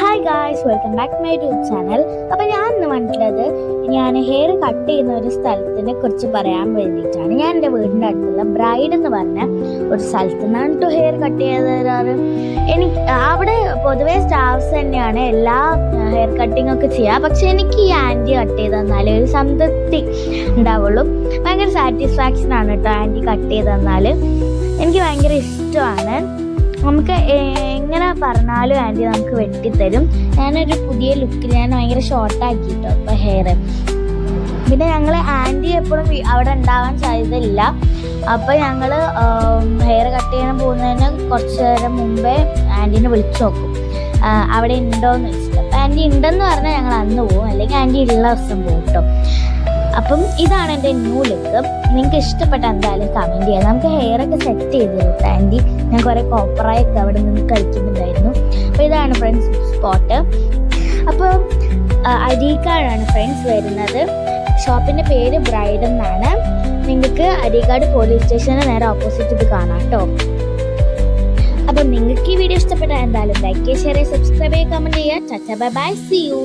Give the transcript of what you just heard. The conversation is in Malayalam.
Hi guys, welcome back to my YouTube channel. അപ്പോൾ ഞാൻ ഇന്ന് വന്നിട്ടുള്ളത് ഞാൻ ഹെയർ കട്ട് ചെയ്യുന്ന ഒരു സ്ഥലത്തിനെ കുറിച്ച് പറയാൻ വേണ്ടിയിട്ടാണ്. ഞാൻ എൻ്റെ വീടിൻ്റെ അടുത്തുള്ള ബ്രൈഡ് എന്ന് പറഞ്ഞ ഒരു സ്ഥലത്ത് നിന്നാണ് കേട്ടോ ഹെയർ കട്ട് ചെയ്ത് തരാറ്. എനിക്ക് അവിടെ പൊതുവേ സ്റ്റാഫ്സ് തന്നെയാണ് എല്ലാ ഹെയർ കട്ടിങ്ങൊക്കെ ചെയ്യുക. പക്ഷെ എനിക്ക് ഈ ആൻറ്റി കട്ട് ചെയ്ത് തന്നാൽ ഒരു സംതൃപ്തി ഉണ്ടാവുള്ളൂ. ഭയങ്കര സാറ്റിസ്ഫാക്ഷനാണ് കേട്ടോ ആൻറ്റി കട്ട് ചെയ്ത് തന്നാൽ. എനിക്ക് ഭയങ്കര ഇഷ്ടമാണ്. നമുക്ക് എങ്ങനെ പറഞ്ഞാലും ആൻറ്റി നമുക്ക് വെട്ടിത്തരും. ഞാനൊരു പുതിയ ലുക്കിൽ ഞാൻ ഭയങ്കര ഷോർട്ടാക്കിയിട്ടോ ഇപ്പോൾ ഹെയർ. പിന്നെ ഞങ്ങൾ ആൻറ്റി എപ്പോഴും അവിടെ ഉണ്ടാവാൻ സാധ്യതയില്ല. അപ്പോൾ ഞങ്ങൾ ഹെയർ കട്ട് ചെയ്യാൻ പോകുന്നതിന് കുറച്ച് നേരം മുമ്പേ ആൻറ്റീനെ വിളിച്ചു നോക്കും അവിടെ ഉണ്ടോയെന്ന് വെച്ചിട്ട്. അപ്പോൾ ആൻറ്റി ഉണ്ടെന്ന് പറഞ്ഞാൽ ഞങ്ങൾ അന്ന് പോകും, അല്ലെങ്കിൽ ആൻറ്റി ഉള്ള ദിവസം പോകും കേട്ടോ. അപ്പം ഇതാണ് എൻ്റെ ന്യൂ ലുക്ക്. നിങ്ങൾക്ക് ഇഷ്ടപ്പെട്ട എന്തായാലും കമൻറ്റ് ചെയ്യാം. നമുക്ക് ഹെയറൊക്കെ സെറ്റ് ചെയ്ത് കേട്ടോ ആൻറ്റി. ഞാൻ കുറേ കോപ്പറായൊക്കെ അവിടെ നിന്ന് കഴിക്കുന്നുണ്ടായിരുന്നു. അപ്പോൾ ഇതാണ് ഫ്രണ്ട്സ് സ്പോട്ട്. അപ്പോൾ അരീക്കാടാണ് ഫ്രണ്ട്സ് വരുന്നത്. ഷോപ്പിൻ്റെ പേര് ബ്രൈഡ് എന്നാണ്. നിങ്ങൾക്ക് അരീക്കാട് പോലീസ് സ്റ്റേഷന് നേരെ ഓപ്പോസിറ്റ് ഇത് കാണാം കേട്ടോ. അപ്പം നിങ്ങൾക്ക് ഈ വീഡിയോ ഇഷ്ടപ്പെട്ടാൽ എന്തായാലും ലൈക്ക് ചെയ്യുക, ഷെയർ ചെയ്യുക, സബ്സ്ക്രൈബ് ചെയ്യുക, കമൻറ്റ് ചെയ്യുക. Bye bye, see U.